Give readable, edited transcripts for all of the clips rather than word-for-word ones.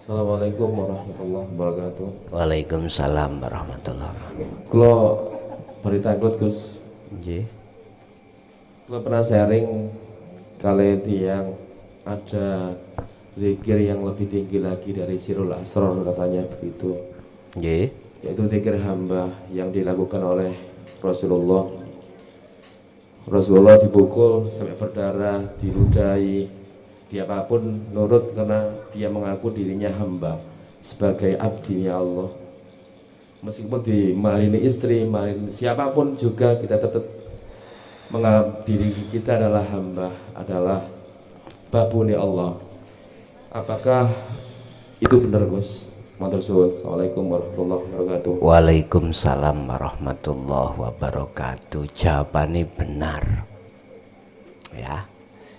Assalamualaikum warahmatullahi wabarakatuh. Waalaikumsalam warahmatullahi wabarakatuh. Kalau berita Gus, Nggih. kalau pernah sharing kali yang ada zikir yang lebih tinggi lagi dari Sirul Asrar katanya begitu. Nggih. Yaitu zikir hamba yang dilakukan oleh Rasulullah. Rasulullah dipukul sampai berdarah, diludahi, dia apapun nurut karena dia mengaku dirinya hamba sebagai abdinya Allah. Meskipun dimalini istri, malini siapapun juga kita tetap menganggap diri kita adalah hamba, adalah babuni Allah. Apakah itu benar Gus? Matur suwun. Assalamualaikum warahmatullahi wabarakatuh. Waalaikumsalam warahmatullahi wabarakatuh. Jawabannya benar. Ya.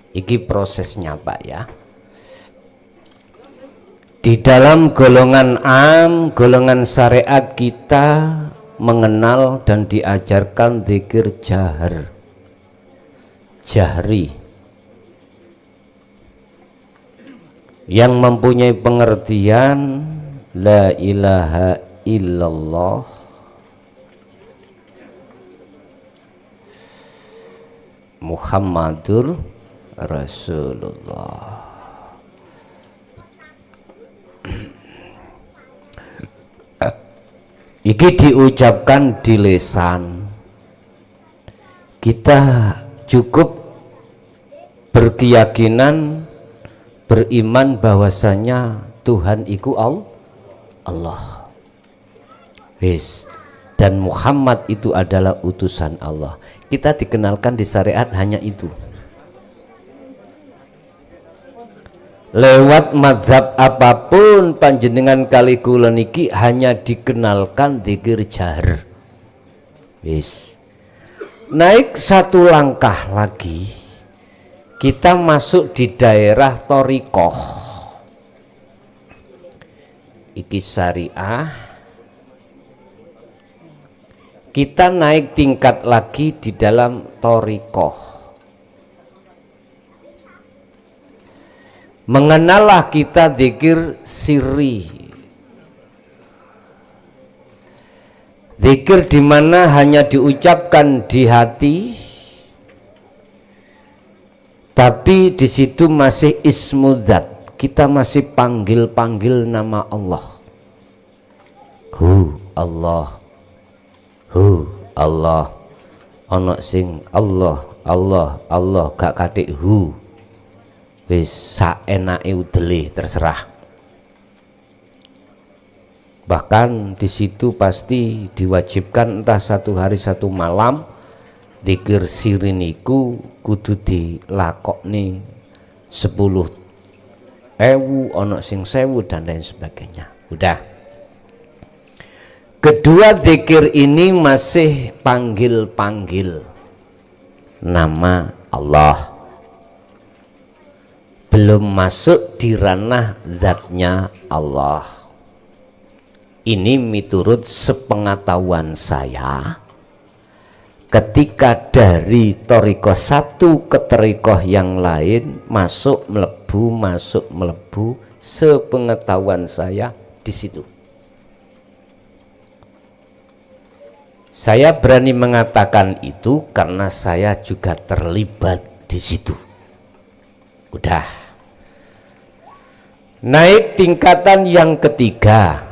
Iki prosesnya Pak ya. Di dalam golongan am, golongan syariat kita mengenal dan diajarkan zikir jahar. Jahri. Yang mempunyai pengertian la ilaha illallah Muhammadur Rasulullah. Iki diucapkan di lisan. Kita cukup berkeyakinan, beriman bahwasanya Tuhan iku Allah. Wis. Dan Muhammad itu adalah utusan Allah. Kita dikenalkan di syariat hanya itu. Lewat mazhab apapun panjenengan kali kula niki hanya dikenalkan zikir jahar. Wis. Naik satu langkah lagi, kita masuk di daerah thariqah. Iki syariah. Kita naik tingkat lagi di dalam thariqah. Mengenallah kita zikir sirri. Zikir di mana hanya diucapkan di hati, tapi di situ masih ismudzat. Kita masih panggil-panggil nama Allah. Allah. Allah. Ono sing Allah gak katik wis saenake udele terserah. Bahkan di situ pasti diwajibkan entah satu hari satu malam zikir sirri niku kudu dilakokne 10.000, ono sing 1.000 dan lain sebagainya. Udah. Kedua zikir ini masih panggil-panggil nama Allah. Belum masuk di ranah zatnya Allah. Ini miturut sepengetahuan saya, ketika dari thariqah satu ke thariqah yang lain masuk melebu, sepengetahuan saya di situ. Saya berani mengatakan itu karena saya juga terlibat di situ. Udah. Naik tingkatan yang ketiga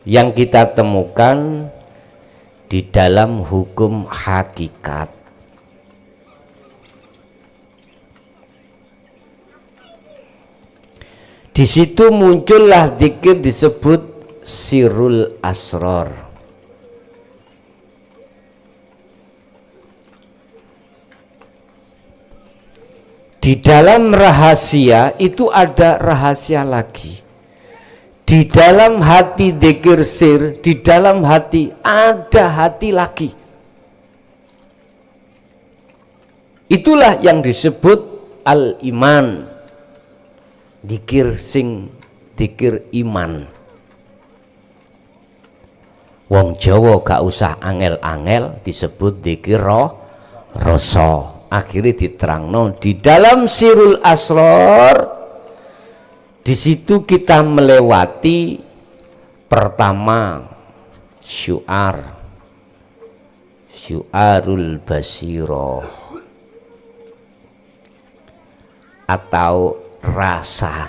yang kita temukan di dalam hukum hakikat. Di situ muncullah zikir disebut sirul asrar. Di dalam rahasia itu ada rahasia lagi. Di dalam hati zikir sir, di dalam hati ada hati lagi. Itulah yang disebut al-iman. Zikir sing zikir iman. Wong Jawa gak usah angel-angel disebut zikir rasa. Akhirnya diterangno di dalam sirul asrar Di situ kita melewati pertama syu'arul basiroh atau rasa.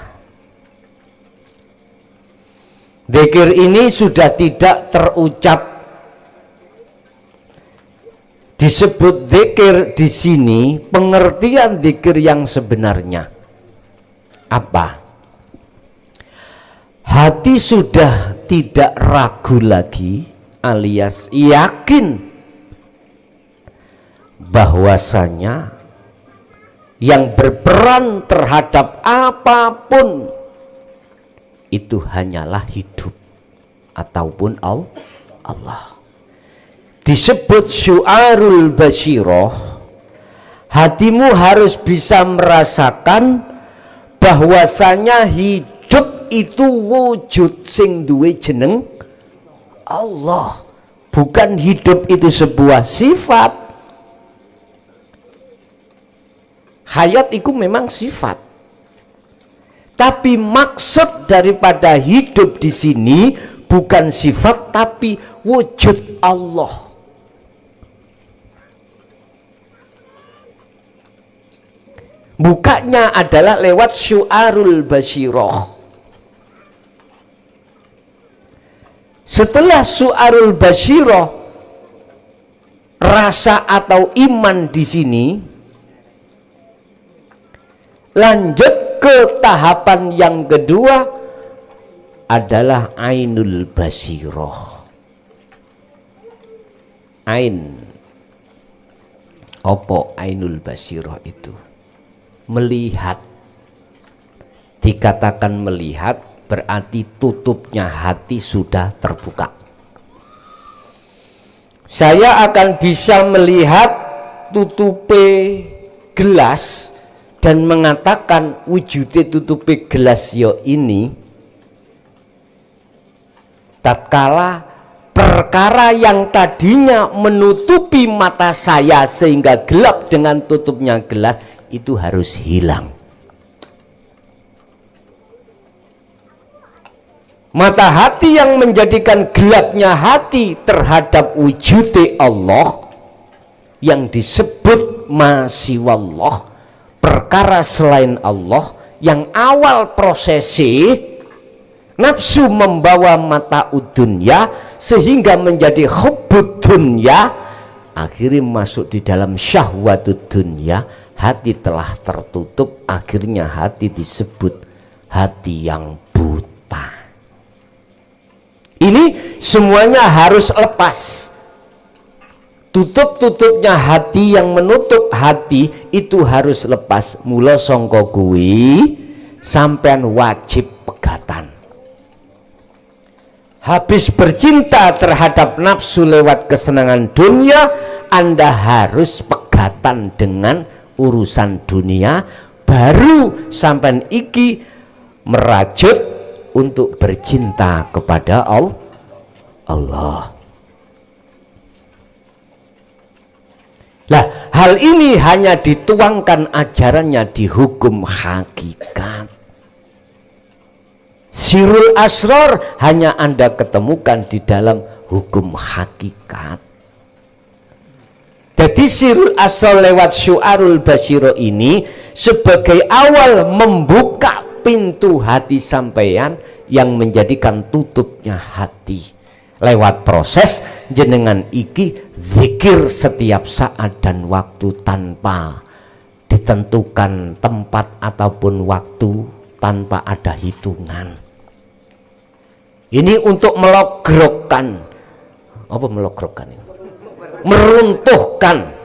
Dzikir ini sudah tidak terucap. Disebut dzikir di sini, pengertian dzikir yang sebenarnya apa? Hati sudah tidak ragu lagi, alias yakin bahwasanya yang berperan terhadap apapun itu hanyalah hidup ataupun Allah. Disebut syu'arul basyiroh, hatimu harus bisa merasakan bahwasanya hidup itu wujud sing duwe jeneng Allah. Bukan hidup itu sebuah sifat. Hayat itu memang sifat. Tapi maksud daripada hidup di sini bukan sifat tapi wujud Allah. Bukanya adalah lewat syu'arul basyiroh. Setelah syu'arul basyiroh, rasa atau iman di sini, lanjut ke tahapan yang kedua adalah ainul basyiroh. Ain, opo ainul basyiroh itu? Melihat. Dikatakan melihat berarti tutupnya hati sudah terbuka. Saya akan bisa melihat tutupe gelas dan mengatakan wujudnya tutupe gelas yo ini tatkala perkara yang tadinya menutupi mata saya sehingga gelap dengan tutupnya gelas itu harus hilang. Mata hati yang menjadikan gelapnya hati terhadap wujud Allah yang disebut masiwallah, perkara selain Allah, yang awal prosesi nafsu membawa mata udunya sehingga menjadi hubbud dunya, akhirnya masuk di dalam syahwatud dunya, hati telah tertutup, akhirnya hati disebut hati yang buta. Ini semuanya harus lepas. Tutup-tutupnya hati yang menutup hati itu harus lepas. Mula sangka kuwi sampean wajib pegatan. Habis bercinta terhadap nafsu lewat kesenangan dunia, Anda harus pegatan dengan urusan dunia, baru sampean iki merajut untuk bercinta kepada Allah. Nah, hal ini hanya dituangkan ajarannya di hukum hakikat. Sirul asror hanya Anda ketemukan di dalam hukum hakikat. Jadi sirul asror lewat syu'arul basyiroh ini sebagai awal membuka pintu hati sampeyan yang menjadikan tutupnya hati. Lewat proses jenengan iki zikir setiap saat dan waktu tanpa ditentukan tempat ataupun waktu, tanpa ada hitungan. Ini untuk melogrokkan, apa melogrokkan ini? Meruntuhkan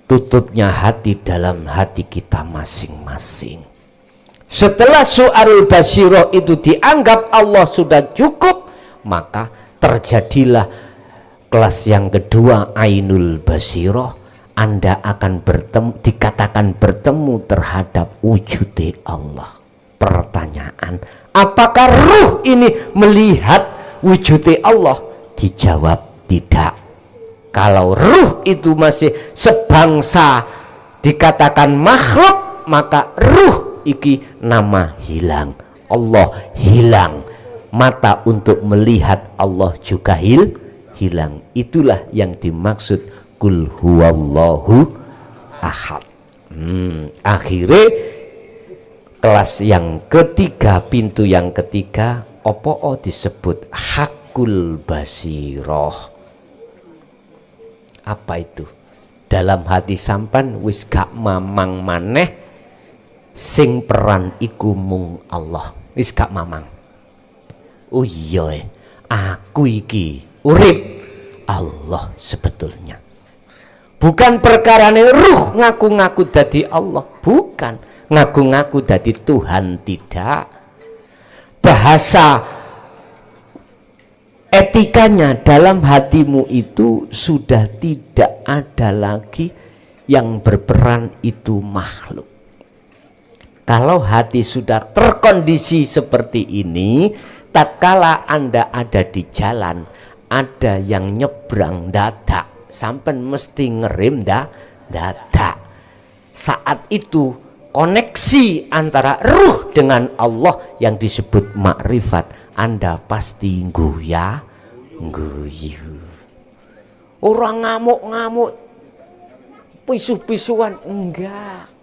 tutupnya hati dalam hati kita masing-masing. Setelah syu'arul basyiroh itu dianggap Allah sudah cukup, maka terjadilah kelas yang kedua, ainul basyiroh. Anda akan dikatakan bertemu terhadap wujud Allah. Pertanyaan, apakah ruh ini melihat wujud Allah? Dijawab tidak. Kalau ruh itu masih sebangsa dikatakan makhluk, maka ruh iki nama hilang, Allah hilang, mata untuk melihat Allah juga hilang. Itulah yang dimaksud kul huwallahu ahad. Akhirnya kelas yang ketiga, pintu yang ketiga, opo disebut hakul basiroh. Apa itu? Dalam hati sampan wis gak mamang maneh, sing peran iku mung Allah. Wis gak mamang. Oh iya, aku iki urip Allah sebetulnya. Bukan perkarane ruh ngaku-ngaku dadi Allah, bukan ngaku-ngaku dadi Tuhan, tidak. Bahasa etikanya dalam hatimu itu sudah tidak ada lagi yang berperan itu makhluk. Kalau hati sudah terkondisi seperti ini, tatkala Anda ada di jalan, ada yang nyebrang dadak, sampai mesti ngerem dadak. Saat itu koneksi antara ruh dengan Allah yang disebut makrifat, Anda pasti guyu. Orang ngamuk-ngamuk, pisuh-pisuhan, enggak.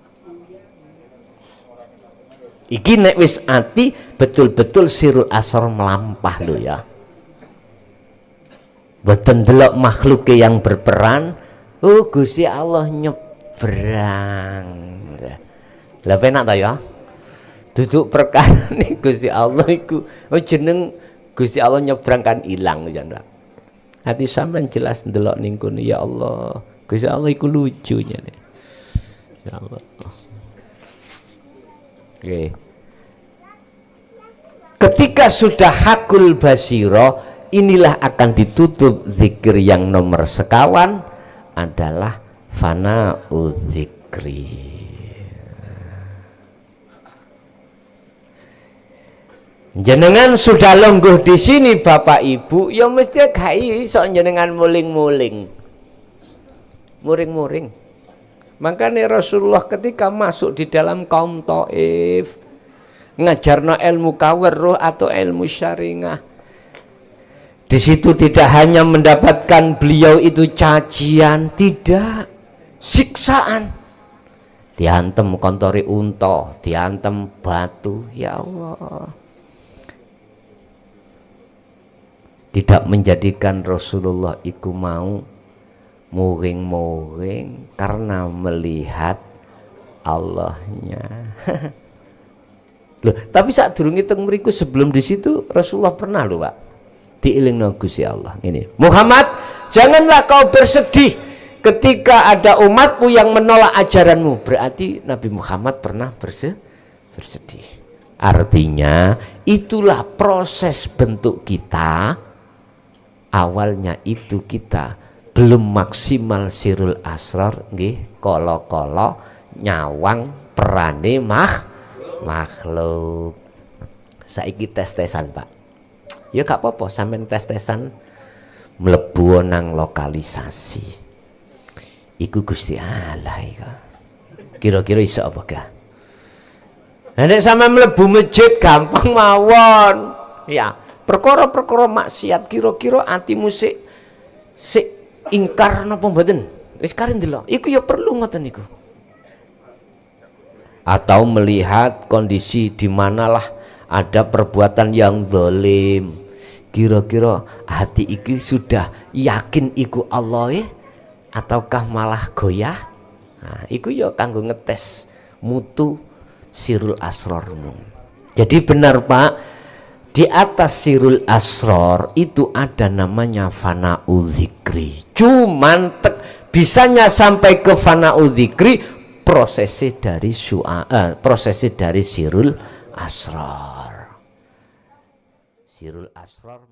Iki nek wis ati betul-betul sirul asor melampah lo ya. Boten delok makhluk yang berperan, oh Gusti Allah nyebrang. Lah penak ta ya? Duduk perkara nih Gusti Allah iku oh jeneng Gusti Allah nyebrang kan ilang ya ndak. Hati sampean jelas ndelok ning kono ya Allah. Gusti Allah iku lucunya nih. Ya Allah. Oke. Ketika sudah hakul basiro, inilah akan ditutup zikir yang nomor sekawan adalah fana'u zikri. Jenengan sudah longguh di sini Bapak Ibu, ya mesti gak iso jenengan muling-muling. Muring-muring. Makanya Rasulullah ketika masuk di dalam kaum Taif, ngajarno ilmu kawerruh atau ilmu syar'iyah. Di situ tidak hanya mendapatkan beliau itu cacian, tidak, siksaan. Diantem kontori unta, diantem batu, ya Allah. Tidak menjadikan Rasulullah iku mau muring-muring karena melihat Allahnya. Loh, tapi saat durungi teng mriku sebelum di situ Rasulullah pernah loh Pak diilingno Gusti Allah ini. Muhammad, janganlah kau bersedih ketika ada umatmu yang menolak ajaranmu. Berarti Nabi Muhammad pernah bersedih. Artinya itulah proses bentuk kita. Awalnya itu kita belum maksimal sirul asrar nggih, kala-kala nyawang perane makhluk. Saiki tes-tesan Pak. Ya gak apa-apa sampean tes-tesan mlebu nang lokalisasi. Iku Gusti Allah iku. Kira-kira iso apa gak? Nek sampean mlebu masjid gampang mawon. Ya, perkara-perkara maksiat kira-kira atimu sik ingkar napa mboten? Wis karen delok. Iku ya perlu ngoten niku. Atau melihat kondisi di manalah ada perbuatan yang zalim. Kira-kira hati iki sudah yakin iku Allah ataukah malah goyah? Nah, iku ya kanggo ngetes mutu sirul asrarmu. Jadi benar Pak, di atas sirul asror itu ada namanya fana'u zikri. Cuman bisanya sampai ke fana'u zikri prosesnya dari sirul asror. Sirul asror